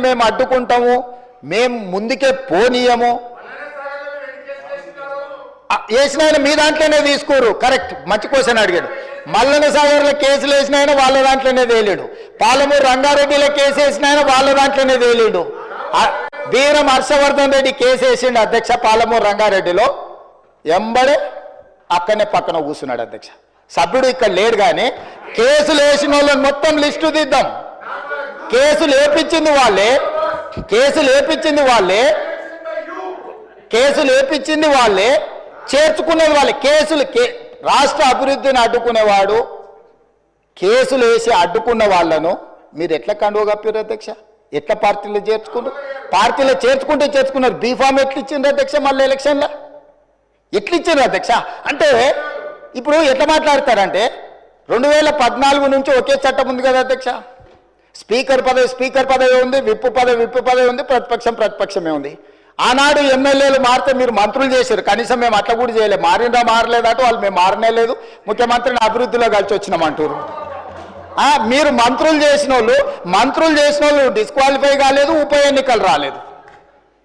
మేము అడ్డుకుంటాము, మేము ముందుకే పోనీయము. వేసిన ఆయన మీ దాంట్లోనే తీసుకోరు. కరెక్ట్, మంచి క్వశ్చన్ అడిగాడు. మల్లన సాగర్లో కేసులు వేసిన ఆయన వాళ్ళ దాంట్లోనే తేలేడు. పాలమూరు రంగారెడ్డిలో కేసు వేసిన ఆయన వాళ్ళ దాంట్లోనే తేలేడు. వీరం హర్షవర్ధన్ రెడ్డి కేసు వేసిండు అధ్యక్ష పాలమూరు రంగారెడ్డిలో, ఎంబడే అక్కడనే పక్కన కూర్చున్నాడు అధ్యక్ష. సభ్యుడు ఇక్కడ లేడు, కానీ కేసులు వేసిన వాళ్ళని మొత్తం లిస్టు తీద్దాం. కేసులు వేపించింది వాళ్ళే, కేసులు వేపించింది వాళ్ళే, కేసులు వేపించింది వాళ్ళే, చేర్చుకునేది వాళ్ళే. కేసులు రాష్ట్ర అభివృద్ధిని అడ్డుకునేవాడు కేసులు వేసి అడ్డుకున్న వాళ్ళను మీరు ఎట్లా కండువ కప్పారు అధ్యక్ష? ఎట్లా పార్టీలో చేర్చుకున్నారు? పార్టీలో చేర్చుకున్నారు. బీఫామ్ ఎట్లా ఇచ్చిండ్రు అధ్యక్ష? మళ్ళీ ఎలక్షన్లో ఎట్లా ఇచ్చిండ్రు అధ్యక్ష? అంటే ఇప్పుడు ఎట్లా మాట్లాడతారంటే 2014 నుంచి ఒకే చట్టం ఉంది కదా అధ్యక్ష. స్పీకర్ పదవి ఉంది, విప్పు పదవి ఉంది, ప్రతిపక్షమే ఉంది. ఆనాడు ఎమ్మెల్యేలు మారితే మీరు మంత్రులు చేశారు, కనీసం మేము అట్లా కూడా చేయలేదు. మారలేదట వాళ్ళు, మేము మారనే లేదు, ముఖ్యమంత్రిని అభివృద్ధిలో కలిసి వచ్చినామంటారు. మీరు మంత్రులు చేసిన వాళ్ళు డిస్క్వాలిఫై కాలేదు, ఉప ఎన్నికలు రాలేదు.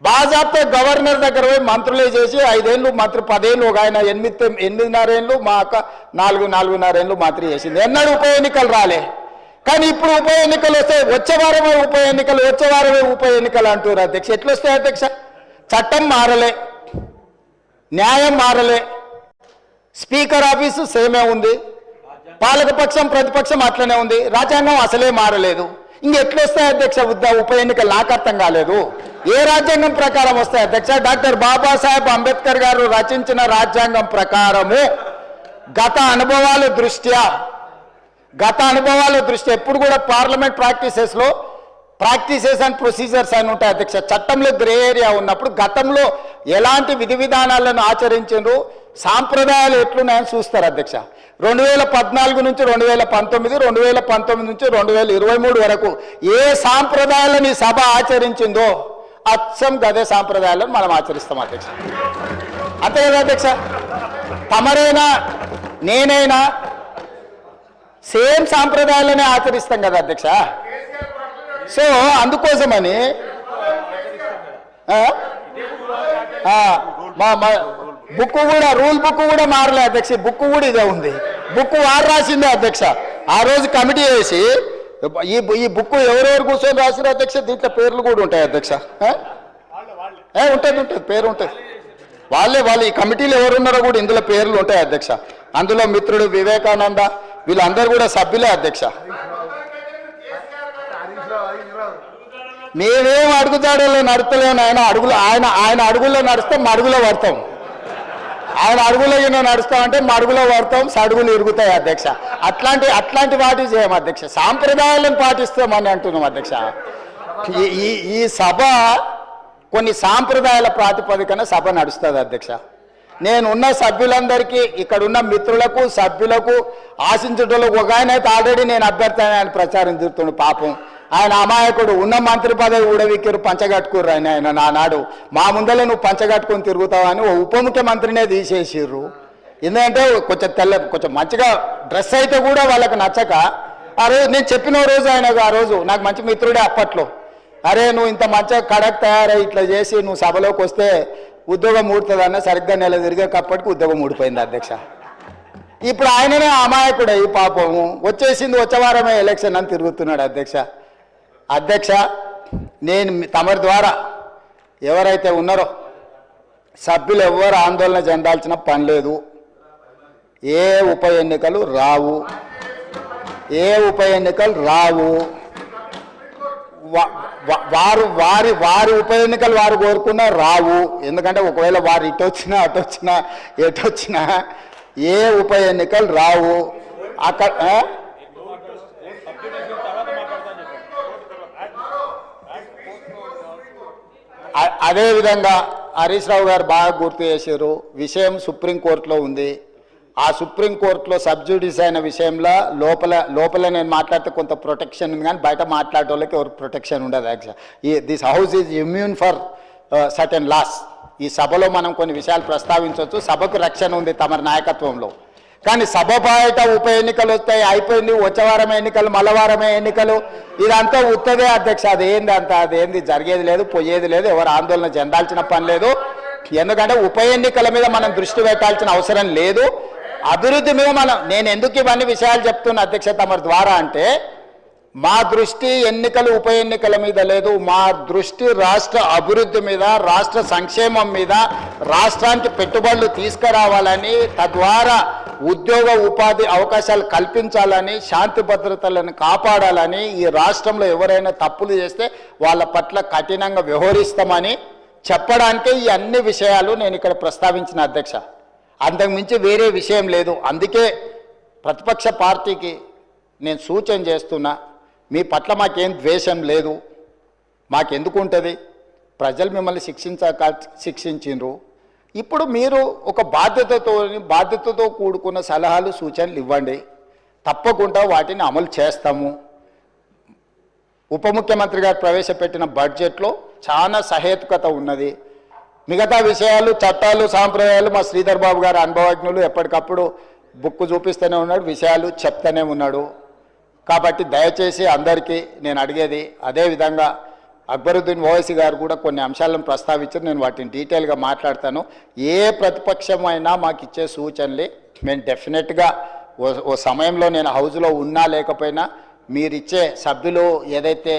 బాజాబ్తో గవర్నర్ దగ్గర పోయి మంత్రులే చేసి 5 ఏళ్ళు మంత్రి, 10 ఏళ్ళు, ఒక ఆయన 8.5 ఏళ్ళు, మా అక్క 4.5 ఏళ్ళు మంత్రి చేసింది. ఎన్నడూ ఉప ఎన్నికలు రాలే. కానీ ఇప్పుడు ఉప ఎన్నికలు వస్తాయి, వచ్చే వారమే ఉప ఎన్నికలు అంటారు అధ్యక్ష. ఎట్లా వస్తాయి అధ్యక్ష? చట్టం మారలే, న్యాయం మారలే, స్పీకర్ ఆఫీసు సేమే ఉంది, పాలకపక్షం ప్రతిపక్షం అట్లనే ఉంది, రాజ్యాంగం అసలే మారలేదు. ఇంకెట్లా వస్తాయి అధ్యక్ష ఉప ఎన్నికలు? నాకు అర్థం కాలేదు. ఏ రాజ్యాంగం ప్రకారం వస్తాయి అధ్యక్ష? డాక్టర్ బాబాసాహెబ్ అంబేద్కర్ గారు రచించిన రాజ్యాంగం ప్రకారము గత అనుభవాల దృష్ట్యా ఎప్పుడు కూడా పార్లమెంట్ ప్రాక్టీసెస్ అండ్ ప్రొసీజర్స్ అని ఉంటాయి అధ్యక్ష. చట్టంలో గ్రే ఏరియా ఉన్నప్పుడు గతంలో ఎలాంటి విధి విధానాలను ఆచరించారు, సాంప్రదాయాలు ఎట్లున్నాయని చూస్తారు అధ్యక్ష. 2014 నుంచి 2019, 2019 నుంచి 2023 వరకు ఏ సాంప్రదాయాలను ఈ సభ ఆచరించిందో అచ్చం గదే సాంప్రదాయాలను మనం ఆచరిస్తాం అధ్యక్ష. అంతే కదా అధ్యక్ష? తమరైనా నేనైనా సేమ్ సాంప్రదాయాలనే ఆచరిస్తాం కదా అధ్యక్ష. సో అందుకోసమని రూల్ బుక్ కూడా మారలే అధ్యక్ష. బుక్ కూడా ఇదే ఉంది. బుక్ వారు రాసిందే అధ్యక్ష. ఆ రోజు కమిటీ వేసి ఈ బుక్ ఎవరెవరు కూర్చొని రాసిన అధ్యక్ష, దీంట్లో పేర్లు కూడా ఉంటాయి అధ్యక్ష. ఉంటుంది, పేరు ఉంటుంది. వాళ్ళు ఈ కమిటీలో ఎవరున్నారో కూడా ఇందులో పేర్లు ఉంటాయి అధ్యక్ష. అందులో మిత్రుడు వివేకానంద వీళ్ళందరూ కూడా సభ్యులే అధ్యక్ష. మేమేం అడుగుతాడో నడుస్తలేము. ఆయన అడుగుల్లో నడిస్తే మడుగులో పడతాం. ఆయన అడుగులో నడుస్తామంటే మడుగులో పడతాం, సడుగులు ఇరుగుతాయి అధ్యక్ష. అట్లాంటి వాటి చేయం అధ్యక్ష. సాంప్రదాయాలను పాటిస్తామని అంటున్నాం అధ్యక్ష. ఈ సభ కొన్ని సాంప్రదాయాల ప్రాతిపదికన సభ నడుస్తుంది అధ్యక్ష. నేనున్న సభ్యులందరికీ, ఇక్కడున్న మిత్రులకు, సభ్యులకు, ఆశించటోళ్ళకు ఒక ఆయన అయితే ఆల్రెడీ నేను అభ్యర్థి ఆయన ప్రచారం తిరుగుతుండు. పాపం ఆయన అమాయకుడు. ఉన్న మంత్రి పదవి ఊడవిక్కిరు, పంచగట్టుకుర్రు. ఆయన నానాడు మా ముందలే నువ్వు పంచగట్టుకొని తిరుగుతావని ఓ ఉప ముఖ్యమంత్రినే తీసేసిర్రు. ఎందుకంటే కొంచెం మంచిగా డ్రెస్ అయితే కూడా వాళ్ళకి నచ్చక, ఆ రోజు నేను చెప్పిన రోజు ఆ రోజు నాకు మంచి మిత్రుడే అప్పట్లో, అరే నువ్వు ఇంత మంచిగా కడక్ తయారై ఇట్లా చేసి నువ్వు సభలోకి వస్తే ఉద్యోగం ఊడుతుందన్న సరిగ్గా నెల తిరిగేటప్పటికి ఉద్యోగం ఊడిపోయింది అధ్యక్ష. ఇప్పుడు ఆయననే అమాయకుడే ఈ పాపము. వచ్చే వారమే ఎలక్షన్ అని తిరుగుతున్నాడు అధ్యక్ష. నేను తమరి ద్వారా ఎవరైతే ఉన్నారో సభ్యులు ఎవరు ఆందోళన చెందాల్సిన పని లేదు. ఏ ఉప ఎన్నికలు రావు. వారి ఉప ఎన్నికలు వారు కోరుకున్నా రావు. ఎందుకంటే ఒకవేళ వారు ఇటొచ్చినా ఎటొచ్చినా ఏ ఉప ఎన్నికలు రావు. అక్కడ అదేవిధంగా హరీష్ రావు గారు బాగా గుర్తు చేశారు. విషయం సుప్రీంకోర్టులో ఉంది. ఆ సుప్రీంకోర్టులో సబ్జుడిస్ అయిన విషయంలో లోపల నేను మాట్లాడితే కొంత ప్రొటెక్షన్ ఉంది, కానీ బయట మాట్లాడే వాళ్ళకి ఎవరు ప్రొటెక్షన్ ఉండదు. Actual this house is immune for certain laws. ఈ సభలో మనం కొన్ని విషయాలు ప్రస్తావించవచ్చు. సభకు రక్షణ ఉంది తమ నాయకత్వంలో. కానీ సభ బయట ఉప ఎన్నికలు వస్తాయి, అయిపోయింది, వచ్చే వారమే ఎన్నికలు, మల్లవారమే ఎన్నికలు, ఇదంతా ఉత్తదే అధ్యక్ష. అదేంది అంత, అదేంది జరిగేది లేదు, పోయేది లేదు, ఎవరు ఆందోళన చెందాల్సిన పని లేదు. ఎందుకంటే ఉప ఎన్నికల మీద మనం దృష్టి పెట్టాల్సిన అవసరం లేదు. అభివృద్ధి మీద నేను ఎందుకు ఇవన్నీ విషయాలు చెప్తున్నా అధ్యక్ష తమ ద్వారా అంటే, మా దృష్టి ఎన్నికలు ఉప ఎన్నికల మీద లేదు, మా దృష్టి రాష్ట్ర అభివృద్ధి మీద, రాష్ట్ర సంక్షేమం మీద, రాష్ట్రానికి పెట్టుబడులు తీసుకురావాలని, తద్వారా ఉద్యోగ ఉపాధి అవకాశాలు కల్పించాలని, శాంతి భద్రతలను కాపాడాలని, ఈ రాష్ట్రంలో ఎవరైనా తప్పులు చేస్తే వాళ్ళ పట్ల కఠినంగా వ్యవహరిస్తామని చెప్పడానికే ఈ అన్ని విషయాలు నేను ఇక్కడ ప్రస్తావించిన అధ్యక్ష. అంతకుమించి వేరే విషయం లేదు. అందుకే ప్రతిపక్ష పార్టీకి నేను సూచన చేస్తున్నా, మీ పట్ల మాకేం ద్వేషం లేదు, మాకెందుకు ఉంటుంది, ప్రజలు మిమ్మల్ని శిక్షించిండ్రు. ఇప్పుడు మీరు ఒక బాధ్యతతో కూడుకున్న సలహాలు సూచనలు ఇవ్వండి, తప్పకుండా వాటిని అమలు చేస్తాము. ఉప ముఖ్యమంత్రి గారు ప్రవేశపెట్టిన బడ్జెట్లో చాలా సహేతుకత ఉన్నది. మిగతా విషయాలు, చట్టాలు, సాంప్రదాయాలు మా శ్రీధర్ బాబు గారు అనుభవజ్ఞులు, ఎప్పటికప్పుడు బుక్ చూపిస్తూనే ఉన్నాడు, విషయాలు చెప్తూనే ఉన్నాడు. కాబట్టి దయచేసి అందరికీ నేను అడిగేది, అదేవిధంగా అక్బరుద్దీన్ ఓవైసీ గారు కూడా కొన్ని అంశాలను ప్రస్తావించారు, నేను వాటిని డీటెయిల్గా మాట్లాడతాను. ఏ ప్రతిపక్షమైనా మాకు ఇచ్చే సూచనలే మేము డెఫినెట్గా ఓ సమయంలో నేను హౌస్లో ఉన్నా లేకపోయినా మీరిచ్చే సభ్యులు ఏదైతే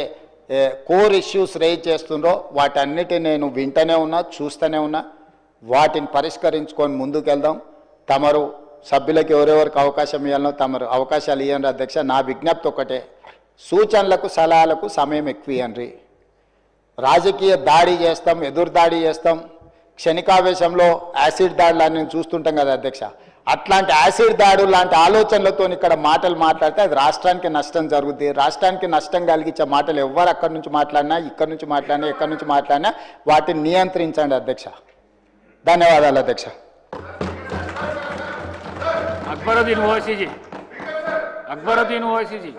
కోర్ ఇష్యూస్ రేజ్ చేస్తుందో వాటన్నిటిని నేను వింటూనే ఉన్నా, చూస్తూనే ఉన్నా. వాటిని పరిష్కరించుకొని ముందుకెళ్దాం. తమరు సభ్యులకు ఎవరెవరికి అవకాశం ఇవ్వాలనో తమరు అవకాశాలు ఇవ్వండి అధ్యక్ష. నా విజ్ఞప్తి ఒకటే, సూచనలకు సలహాలకు సమయం ఎక్కువ ఇవ్వండి. రాజకీయ దాడి చేస్తాం, ఎదురు దాడి చేస్తాం, క్షణికావేశంలో యాసిడ్ దాడులు చూస్తుంటాం కదా అధ్యక్ష. అట్లాంటి యాసిడ్ దాడు లాంటి ఆలోచనలతో ఇక్కడ మాటలు మాట్లాడితే అది రాష్ట్రానికి నష్టం జరుగుతుంది. రాష్ట్రానికి నష్టం కలిగించే మాటలు ఎవరు అక్కడి నుంచి మాట్లాడినా, ఇక్కడి నుంచి మాట్లాడినా, ఎక్కడి నుంచి మాట్లాడినా వాటిని నియంత్రించండి అధ్యక్ష. ధన్యవాదాలు అధ్యక్ష. अकबरुद्दीन ओवैसी जी, अकबरुद्दीन ओवैसी जी।